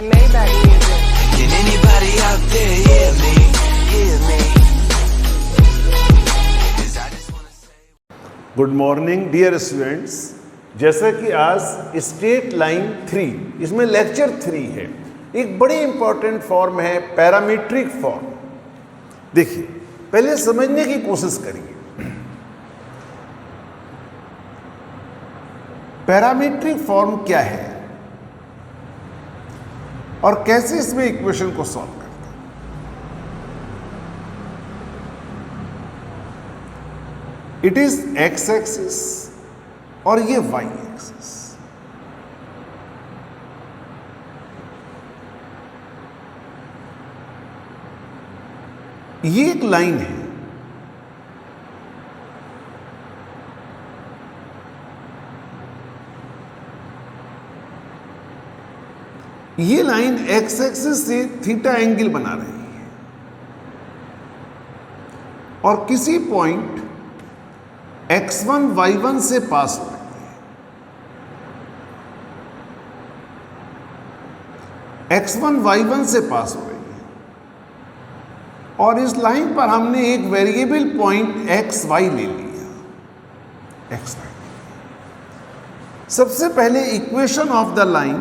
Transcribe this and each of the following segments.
Maybach music. Can anybody out there hear me? Hear me? 'Cause I just wanna say. Good morning dear students. जैसा कि आज straight line 3, इसमें lecture 3 है। एक बड़ी important form है पैरामीट्रिक फॉर्म। देखिए, पहले समझने की कोशिश करिए। पैरामीट्रिक फॉर्म क्या है और कैसे इसमें इक्वेशन को सॉल्व करते हैं। इट इज एक्स एक्सिस और ये वाई एक्सिस। ये एक लाइन है। ये लाइन एक्स एक्सिस से थीटा एंगल बना रही है और किसी पॉइंट x1 y1 से पास हो रही है। x1 y1 से पास हो रही है और इस लाइन पर हमने एक वेरिएबल पॉइंट एक्स वाई ले लिया। एक्स वाई सबसे पहले equation of the line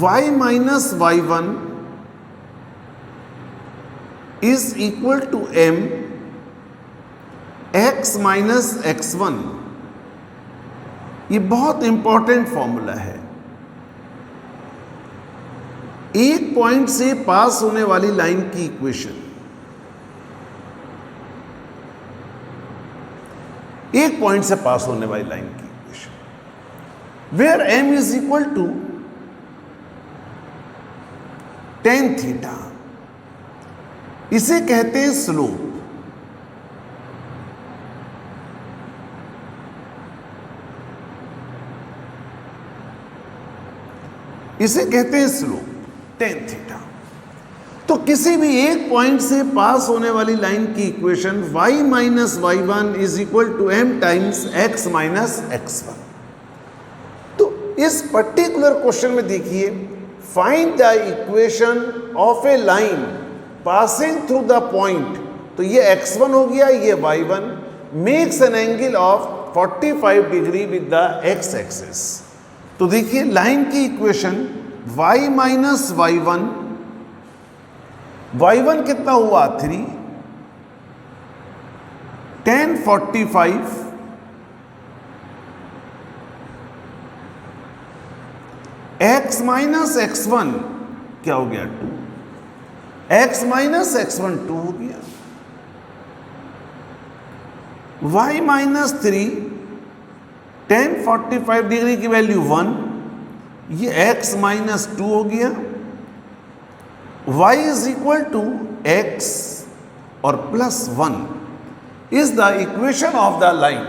y minus y1 is equal to m x minus x1। ये बहुत इंपॉर्टेंट फॉर्मूला है। एक पॉइंट से पास होने वाली लाइन की इक्वेशन, एक पॉइंट से पास होने वाली लाइन की equation where m is equal to tan theta, इसे कहते हैं स्लोप। इसे कहते हैं स्लोप tan थीटा। तो किसी भी एक पॉइंट से पास होने वाली लाइन की equation y minus y1 is equal to m times x minus x1। तो इस पर्टिकुलर क्वेश्चन में देखिए, find the equation of a line passing through the point. तो ये x1 हो गया, ये y1, makes an angle of 45 degree with the x axis. तो देखिए लाइन की equation y minus y1, y1 कितना हुआ 3, tan 45 x माइनस x1 क्या हो गया 2, x माइनस x1 2 हो गया, y माइनस 3 tan 45 डिग्री की वैल्यू 1, ये x माइनस 2 हो गया, y is equal to x और plus 1 is the equation of the line.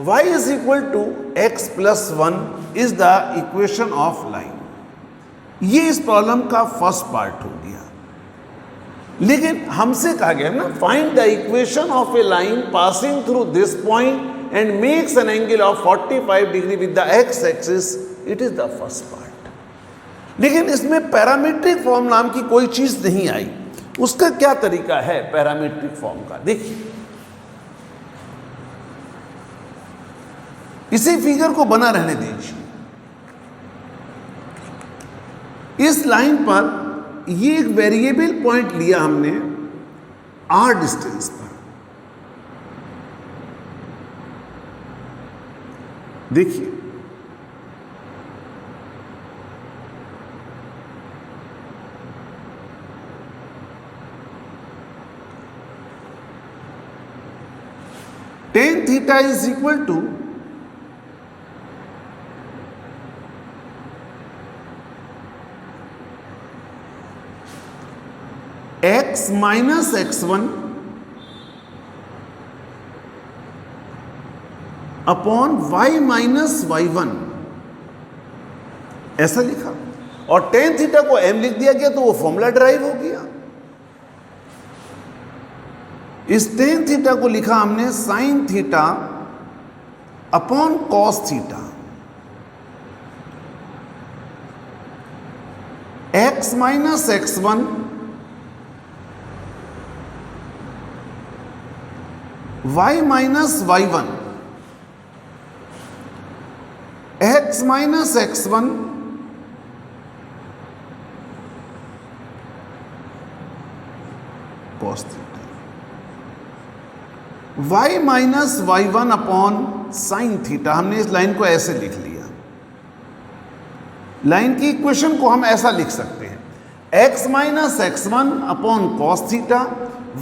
y is equal to x plus 1 is the equation of line. ये इस problem का first part हो गया। लेकिन हमसे कहा गया ना, find the equation of a line passing through this point and makes an angle of 45 degree with the x axis. It is the first part. लेकिन इसमें पैरामीट्रिक फॉर्म नाम की कोई चीज नहीं आई। उसका क्या तरीका है पैरामीट्रिक फॉर्म का, देखिए। इसी फिगर को बना रहने दीजिए। इस लाइन पर ये एक वेरिएबल पॉइंट लिया हमने r डिस्टेंस पर। देखिए tan theta is equal to x minus x1 upon y minus y1, ऐसा लिखा। और tan थीटा को m लिख दिया गया तो वो फॉर्मूला ड्राइव हो गया। इस tan थीटा को लिखा हमने sin theta upon cos theta. x minus x1 y minus y1, x minus x1 cos theta, y minus y1 upon sine theta. हमने इस लाइन को ऐसे लिख लिया। लाइन की इक्वेशन को हम ऐसा लिख सकते हैं, x minus x1 upon cos theta,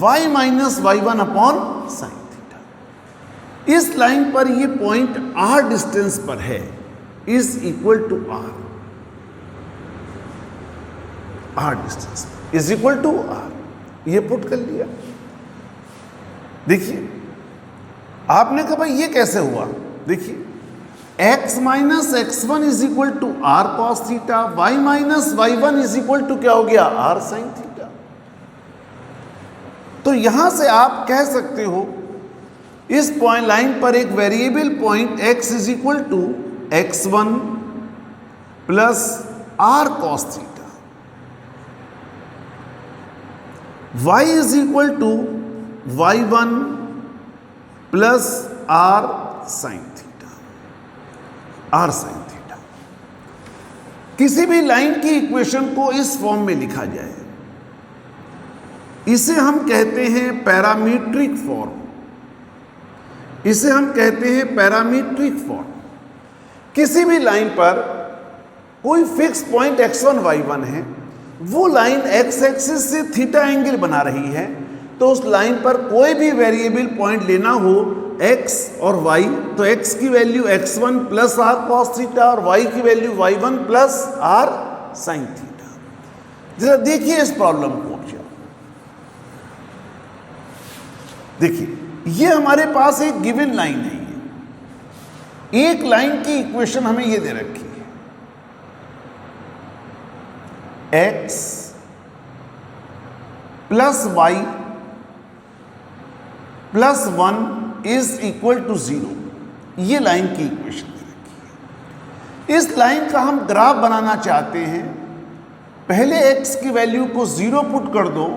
y minus y1 upon sine theta. इस लाइन पर ये पॉइंट r डिस्टेंस पर है, is equal to r distance is equal to r। ये पुट कर लिया। देखिए, आपने कहा भाई ये कैसे हुआ? देखिए, x minus x1 is equal to R cos theta, y minus y1 is equal to क्या हो गया? R sine theta. तो यहां से आप कह सकते हो इस पॉइंट लाइन पर एक variable point x is equal to x1 plus R cos theta, y is equal to y1 plus R sine theta, R sine theta. किसी भी लाइन की इक्वेशन को इस फॉर्म में लिखा जाए, इसे हम कहते हैं पैरामीट्रिक फॉर्म, इसे हम कहते हैं पैरामीट्रिक फॉर्म। किसी भी लाइन पर कोई फिक्स पॉइंट x1 y1 है, वो लाइन x एक्सिस से थीटा एंगल बना रही है, तो उस लाइन पर कोई भी वेरिएबल पॉइंट लेना हो x और y, तो x की value x1 plus R cos theta और y की value y1 plus R sine theta. जरा देखिए इस प्रॉब्लम को। देखिए, ये हमारे पास एक गिवन लाइन है। एक लाइन की इक्वेशन हमें ये दे रखी है, x plus y plus 1 is equal to 0। ये लाइन की इक्वेशन दे रखी है। इस लाइन का हम ग्राफ बनाना चाहते हैं। पहले x की वैल्यू को 0 पुट कर दो,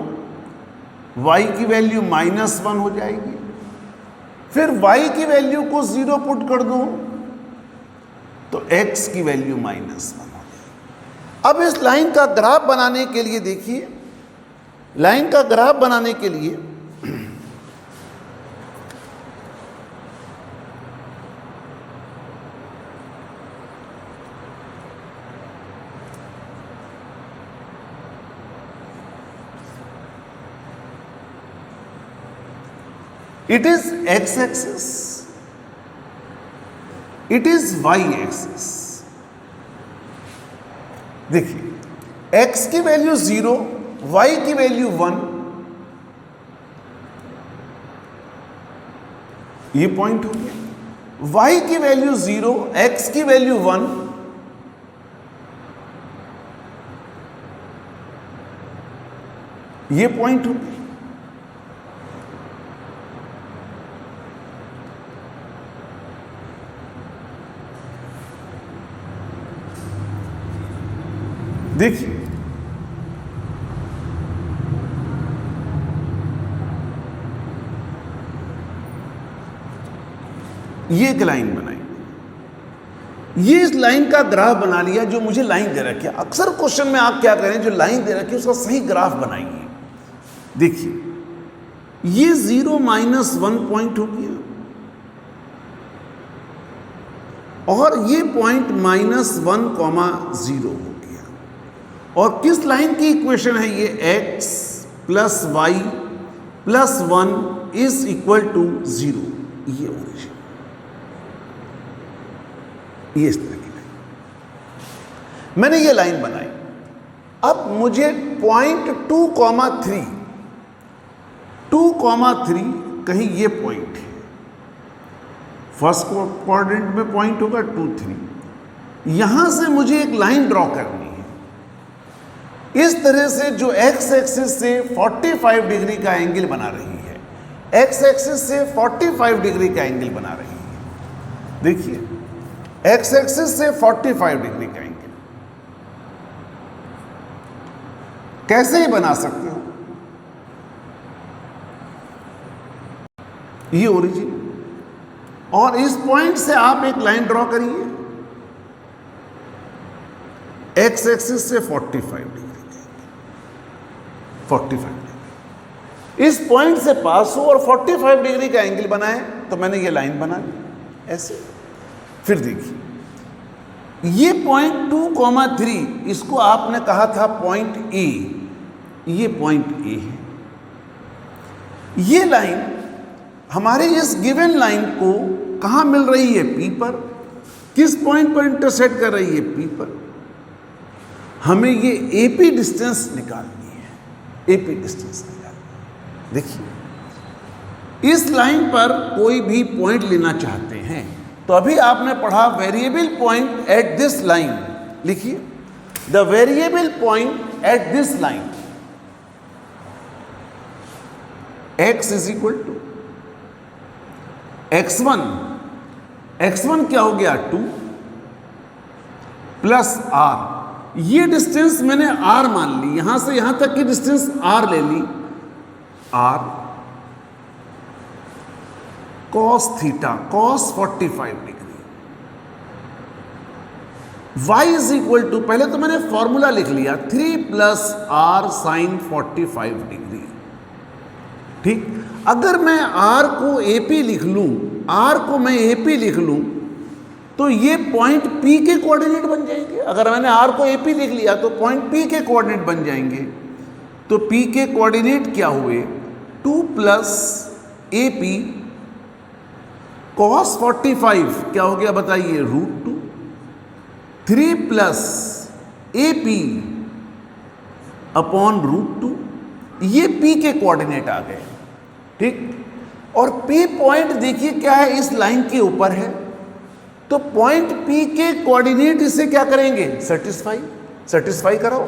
y की वैल्यू -1 हो जाएगी। फिर y की वैल्यू को 0 पुट कर दो तो x की वैल्यू -1 हो जाएगी। अब इस लाइन का ग्राफ बनाने के लिए देखिए, लाइन का ग्राफ बनाने के लिए it is x axis, it is y axis। देखिए, x की वैल्यू 0, y की वैल्यू 1, ये पॉइंट हो गया। y की वैल्यू 0, x की वैल्यू 1, ये पॉइंट हो गया। देखिए, ये एक लाइन बनाई, ये इस लाइन का ग्राफ बना लिया जो मुझे लाइन दे रखी है। अक्सर क्वेश्चन में आप क्या करें, जो लाइन दे रखी है उसका सही ग्राफ बनाइए। देखिए, ये 0 -1 पॉइंट हो गया और ये पॉइंट -1, 0 हो गया। और किस लाइन की इक्वेशन है ये? x plus y plus 1 is equal to 0। ये ओरिजिन, ये इस तरह की लाइन मैंने ये लाइन बनाई। अब मुझे पॉइंट 2,3 कहीं ये पॉइंट है, फर्स्ट क्वाड्रेंट में पॉइंट होगा 2, 3। यहां से मुझे एक लाइन ड्रॉ करनी है इस तरह से, जो x एक्सिस से 45 डिग्री का एंगल बना रही है, x एक्सिस से 45 डिग्री का एंगल बना रही है। देखिए, x एक्सिस से 45 डिग्री का एंगल, कैसे ही बना सकते हो, ये ओरिजिन, और इस पॉइंट से आप एक लाइन ड्रॉ करिए एक्स एक्सिस से 45 डिग्री, 45 डिग्री इस पॉइंट से पास हो और 45 डिग्री का एंगल बनाए, तो मैंने ये लाइन बना ली ऐसे। फिर देखिए ये पॉइंट 2,3 इसको आपने कहा था पॉइंट ए, ये पॉइंट ए है। ये लाइन हमारे इस गिवन लाइन को कहां मिल रही है, पी पर। किस पॉइंट पर इंटरसेक्ट कर रही है, पी पर। हमें ये एपी डिस्टेंस निकालनी है, एपी डिस्टेंस निकालनी है। देखिए इस लाइन पर कोई भी पॉइंट लेना चाहते हैं तो अभी आपने पढ़ा variable point at this line, लिखिए the variable point at this line x is equal to x1, x1 क्या हो गया 2 प्लस r, ये डिस्टेंस मैंने r मान ली, यहां से यहां तक की डिस्टेंस r ले ली, r cos theta, cos 45 degree, y is equal to, पहले तो मैंने फॉर्मूला लिख लिया 3 प्लस r साइन 45 डिग्री। ठीक, अगर मैं r को AP लिख लूं, r को मैं AP लिख लूं तो ये पॉइंट P के कोऑर्डिनेट बन जाएंगे। अगर मैंने r को AP लिख लिया तो पॉइंट P के कोऑर्डिनेट बन जाएंगे। तो P के कोऑर्डिनेट क्या हुए, 2 प्लस AP cos 45 क्या हो गया बताइए, √2, 3 प्लस AP अपॉन √2, ये P के कोऑर्डिनेट आ गए। ठीक, और P पॉइंट देखिए क्या है, इस लाइन के ऊपर है, तो पॉइंट P के कोऑर्डिनेट इसे क्या करेंगे, सेटिस्फाई कराओ।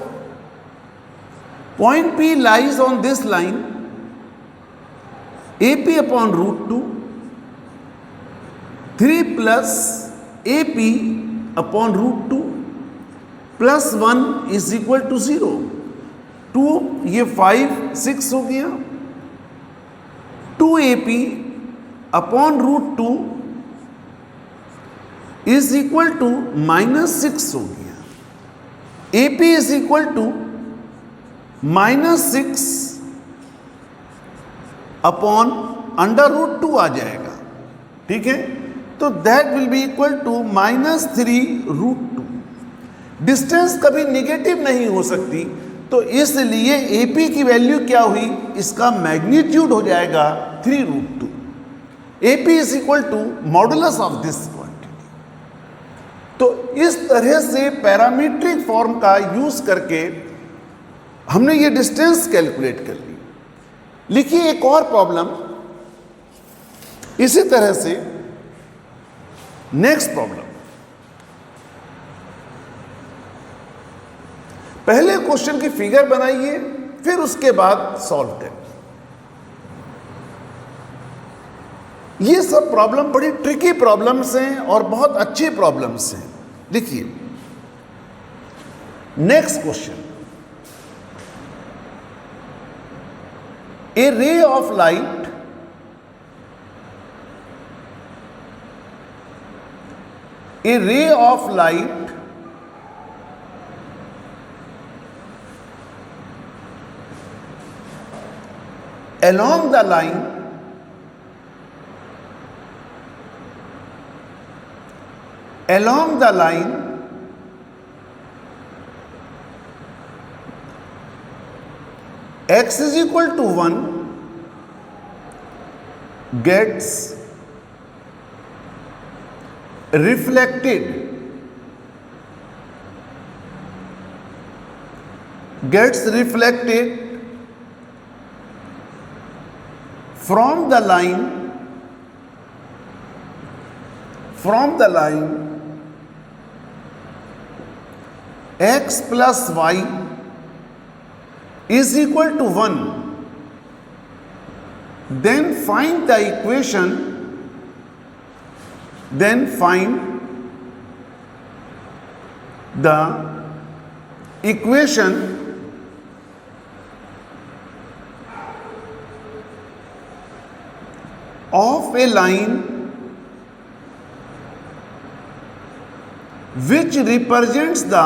Point P lies on this line, AP upon √2, 3 plus AP upon √2 plus 1 is equal to 0, 2 ये 5 6 हो गया, 2AP upon √2 is equal to -6 हो गया, AP is equal to -6 upon √2 आ जाएगा। ठीक है, तो that will be equal to -3√2। Distance कभी निगेटिव नहीं हो सकती, तो इसलिए AP की वैल्यू क्या हुई, इसका मैग्नीट्यूड हो जाएगा 3√2। AP is equal to modulus of this quantity. तो इस तरह से पैरामीट्रिक फॉर्म का यूज करके हमने ये डिस्टेंस कैलकुलेट कर ली। लिखिए एक और प्रॉब्लम इसी तरह से, नेक्स्ट प्रॉब्लम। पहले क्वेश्चन की फिगर बनाइए, फिर उसके बाद सॉल्व करें। ये सब प्रॉब्लम बड़ी ट्रिकी प्रॉब्लम्स हैं और बहुत अच्छी प्रॉब्लम्स हैं। देखिए next question, A ray of light along the line x is equal to 1 gets reflected from the line x plus y is equal to 1, then find the equation of a line which represents the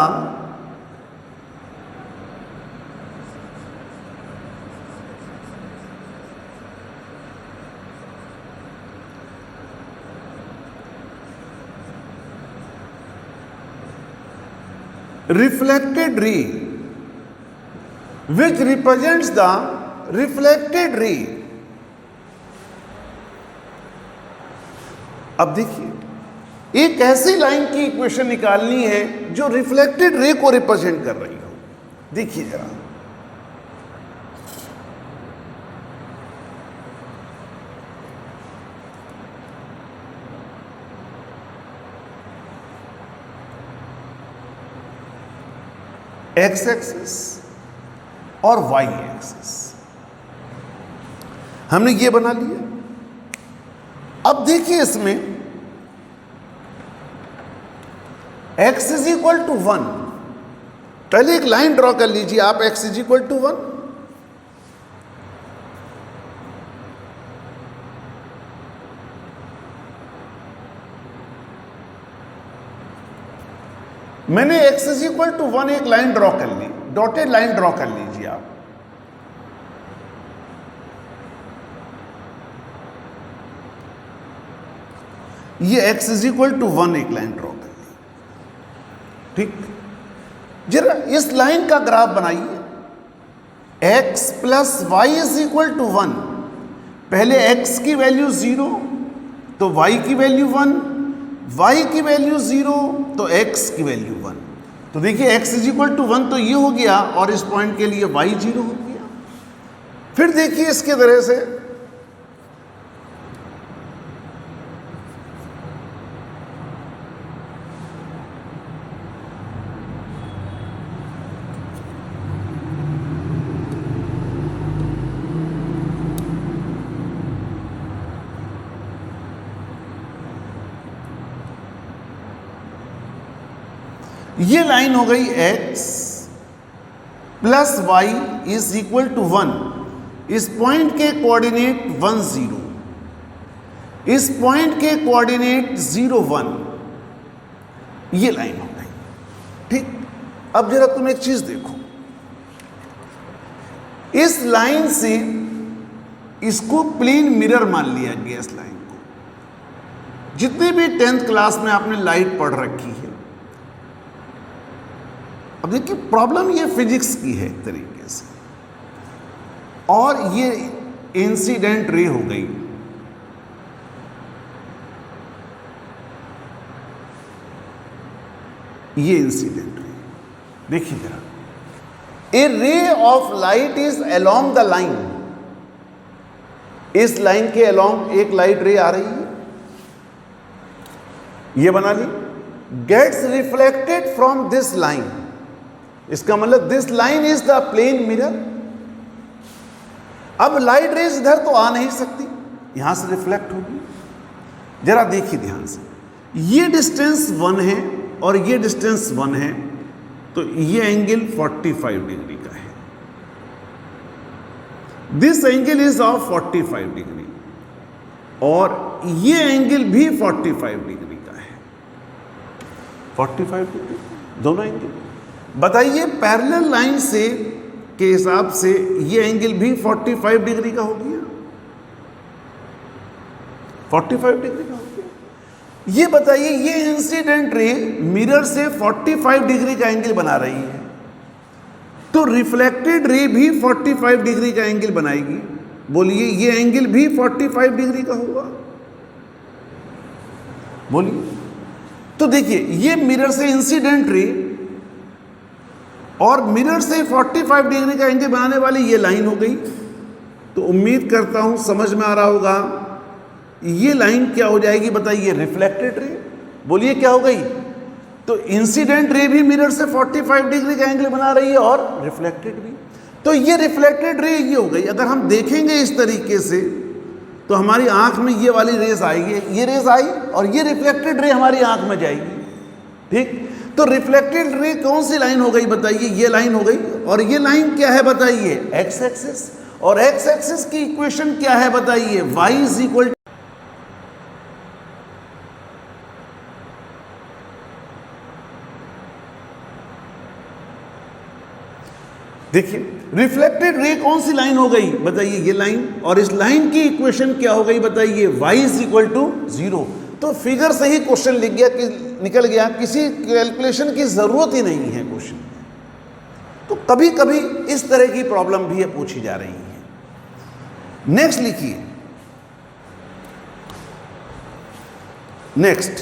reflected ray, which represents the reflected ray. अब देखिए, एक ऐसी line की equation निकालनी है जो reflected ray को represent कर रही हो. देखिए जरा, एक्स एक्सिस और वाई एक्सिस हमने ये बना लिया. अब देखिए इसमें x इज इक्वल टू 1. पहले एक लाइन ड्रॉ कर लीजिए आप, x इज इक्वल टू 1. मैंने x इज इक्वल टू 1 एक लाइन ड्रॉ कर ली, डॉटेड लाइन ड्रॉ कर लीजिए आप. ये x इज इक्वल टू 1 एक लाइन ड्रॉ कर ली. ठीक, जरा इस लाइन का ग्राफ बनाइए. x plus Y is equal to 1. पहले x की वैल्यू 0 तो y की वैल्यू 1, y की वैल्यू 0 तो x की वैल्यू 1. तो देखिए x इज इक्वल टू 1 तो ये हो गया और इस पॉइंट के लिए y 0 हो गया. फिर देखिए इसके तरह से ये लाइन हो गई x plus Y is equal to 1. इस पॉइंट के कोऑर्डिनेट 1 0, इस पॉइंट के कोऑर्डिनेट 0 1. ये लाइन हो गई. ठीक, अब जरा तुम एक चीज देखो, इस लाइन से इसको प्लेन मिरर मान लिया गया. इस लाइन को जितने भी 10th क्लास में आपने लाइट पढ़ रखी है, अब देखिए प्रॉब्लम ये फिजिक्स की है एक तरीके से, और ये इंसिडेंट रे हो गई. ये इंसिडेंट रे देखिए जरा, a ray of light is along the line. इस लाइन के अलोंग एक लाइट रे आ रही है, ये बना ली. Gets reflected from this line. इसका मतलब this line is the plane mirror. अब लाइट रेज इधर तो आ नहीं सकती, यहां से रिफ्लेक्ट होगी. जरा देखिए ध्यान से, ये डिस्टेंस 1 है और ये डिस्टेंस 1 है, तो ये एंगल 45 डिग्री का है. This angle is of 45 degree और ये एंगल भी 45 डिग्री का है. 45 डिग्री दोनों एंगल. बताइए पैरेलल लाइन से के हिसाब से ये एंगल भी 45 डिग्री का हो गया. 45 डिग्री का हो गया. ये बताइए, ये इंसिडेंट रे मिरर से 45 डिग्री का एंगल बना रही है, तो रिफ्लेक्टेड रे भी 45 डिग्री का एंगल बनाएगी. बोलिए ये एंगल भी 45 डिग्री का होगा. बोलिए. तो देखिए ये मिरर से इंसिडेंट रे और मिरर से 45 डिग्री का एंगल बनाने वाली ये लाइन हो गई. तो उम्मीद करता हूं समझ में आ रहा होगा. ये लाइन क्या हो जाएगी बताइए? Reflected ray. बोलिए क्या हो गई? तो इंसिडेंट रे भी मिरर से 45 डिग्री का एंगल बना रही है और रिफ्लेक्टेड भी. तो ये रिफ्लेक्टेड रे ये हो गई. अगर हम देखेंगे इस तरीके से तो हमारी आंख में ये वाली रेस आएगी, ये रेस आई और ये रिफ्लेक्टेड रे हमारी आंख में जाएगी. ठीक, तो रिफ्लेक्टेड रे कौन सी लाइन हो गई बताइए? ये लाइन हो गई. और ये लाइन क्या है बताइए? X axis. और एक्स एक्सिस की इक्वेशन क्या है बताइए? y is equal. देखिए रिफ्लेक्टेड रे कौन सी लाइन हो गई बताइए, ये लाइन, और इस लाइन की इक्वेशन क्या हो गई बताइए, y इज इक्वल टू 0। तो फिगर से ही क्वेश्चन लिख गया कि निकल गया, किसी कैलकुलेशन की जरूरत ही नहीं है क्वेश्चन। तो कभी कभी इस तरह की प्रॉब्लम भी है पूछी जा रही है। नेक्स्ट लिखिए, नेक्स्ट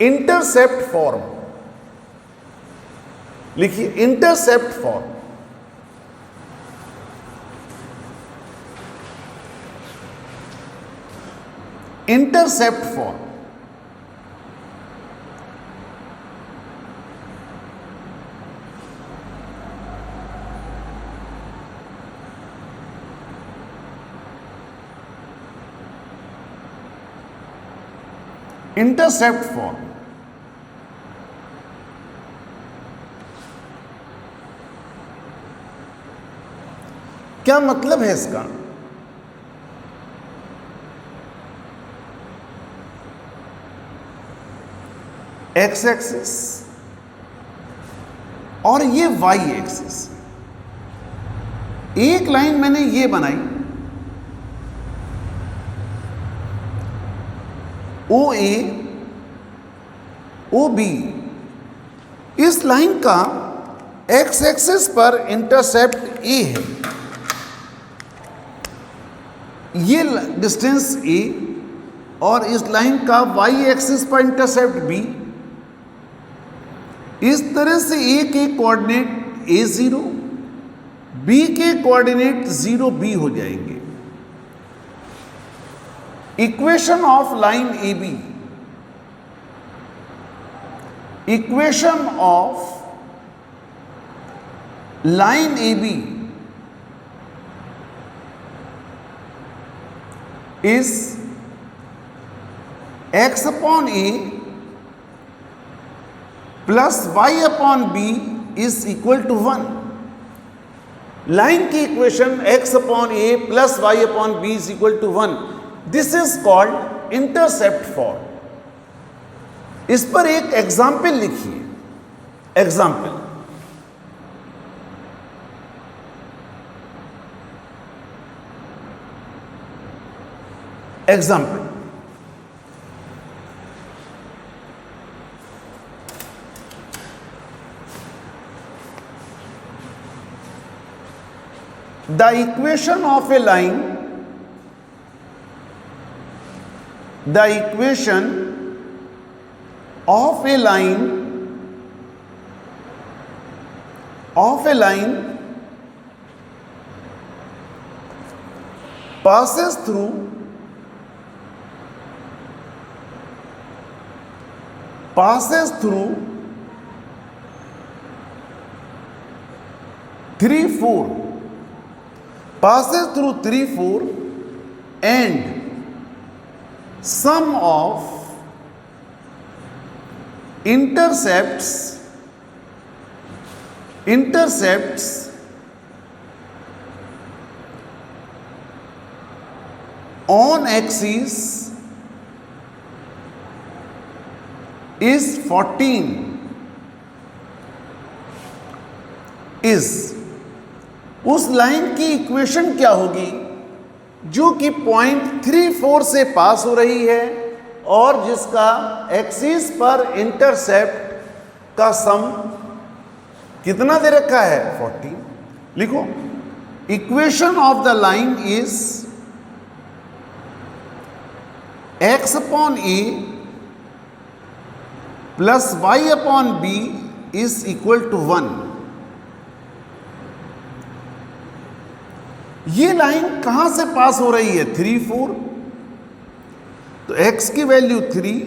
इंटरसेप्ट फॉर्म लिखिए, intercept form. Intercept form, intercept form क्या मतलब है इसका? एक्स एक्सिस और ये वाई एक्सिस, एक लाइन मैंने ये बनाई ओ ए ओ बी, इस लाइन का एक्स एक्सिस पर इंटरसेप्ट ए है, ये डिस्टेंस ए, और इस लाइन का वाई एक्सिस पर इंटरसेप्ट बी। इस तरह से ए के कोऑर्डिनेट a0, बी के कोऑर्डिनेट 0b हो जाएंगे। Equation of line A B, equation of line A B is x upon a plus y upon b is equal to 1। Line की equation x upon a plus y upon b is equal to 1, this is called intercept form. इस पर एक example लिखिए, example, example, the equation of a line, the equation of a line passes through passes through 3 4 passes through 3 4 and sum of intercepts on axis is 14 is, उस line की equation क्या होगी जो कि पॉइंट 3 4 से पास हो रही है और जिसका एक्सिस पर इंटरसेप्ट का सम कितना दे रखा है 14। लिखो, equation of the line is x upon a plus y upon b is equal to 1। ये लाइन कहां से पास हो रही है 3 4, तो x की वैल्यू 3,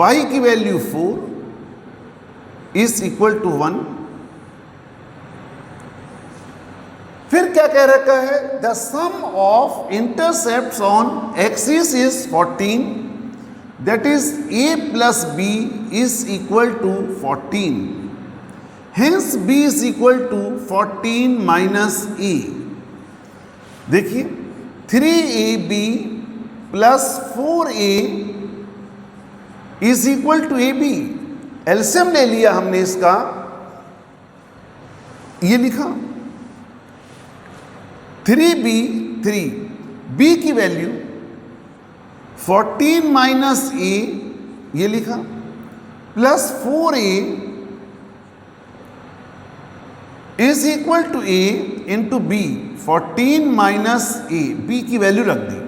y की वैल्यू 4 इज इक्वल टू 1। फिर क्या कह रखा है, the sum of intercepts on axis is 14, that is a plus b is equal to 14, hence b is equal to 14 minus a। देखिए 3ab plus 4a is equal to ab, LCM ले लिया हमने इसका, ये लिखा 3b b की value 14 minus a, ये लिखा, plus 4a is equal to a into B. 14 minus a, b की वैल्यू रख दी,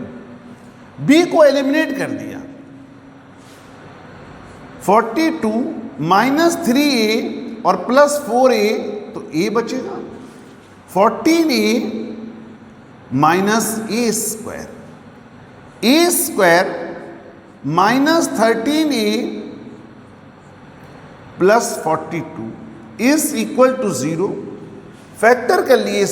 b को एलिमिनेट कर दिया। 42 माइनस 3a और प्लस 4a, तो a बचेगा। 14a minus a square minus 13a plus 42 is equal to 0। Factor कर लिए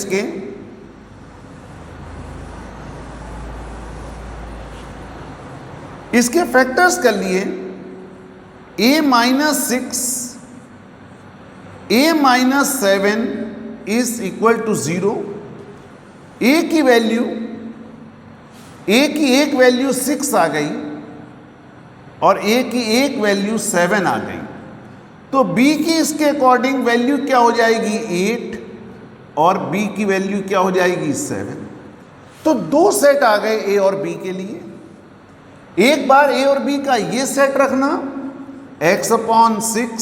इसके फैक्टर्स कर लिए। a minus 6 a minus 7 is equal to 0। a की वैल्यू, a की एक वैल्यू 6 आ गई और a की एक वैल्यू 7 आ गई, तो b की इसके अकॉर्डिंग वैल्यू क्या हो जाएगी 8 और b की वैल्यू क्या हो जाएगी 7। तो दो सेट आ गए a और b के लिए। एक बार a और b का ये सेट रखना x upon 6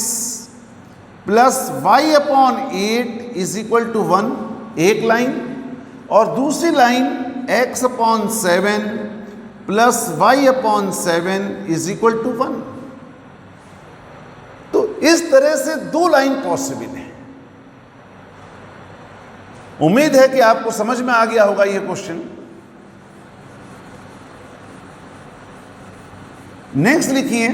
plus y upon 8 is equal to 1, एक लाइन, और दूसरी line x upon 7 plus y upon 7 is equal to 1। तो इस तरह से दो लाइन पॉसिबल है। उम्मीद है कि आपको समझ में आ गया होगा ये क्वेश्चन। नेक्स्ट लिखिए,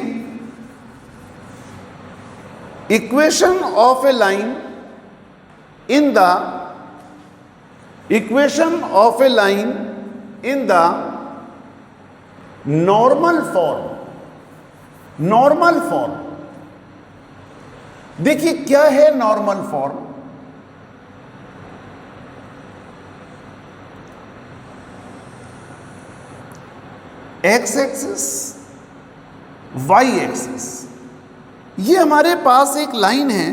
equation of a line in the normal form. देखिए क्या है normal form. X axis, Y axis, ये हमारे पास एक लाइन है,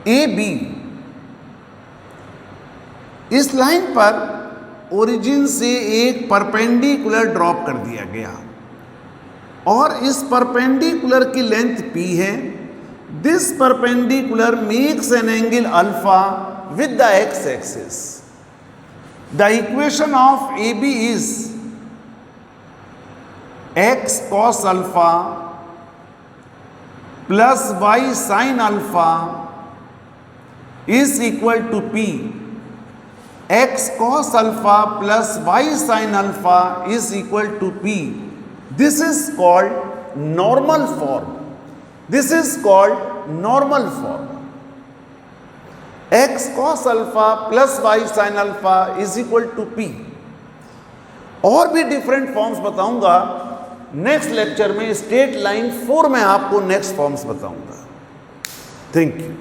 ए बी। इस लाइन पर ओरिजिन से एक परपेंडिकुलर ड्रॉप कर दिया गया और इस परपेंडिकुलर की लेंथ p है। This perpendicular makes an angle alpha with the x-axis. The equation of AB is x cos alpha plus y sin alpha is equal to p. X cos alpha plus y sin alpha is equal to p. This is called normal form. x cos alpha plus y sin alpha is equal to p। और भी different forms बताऊंगा next lecture में। Straight line 4 में आपको next forms बताऊंगा। Thank you.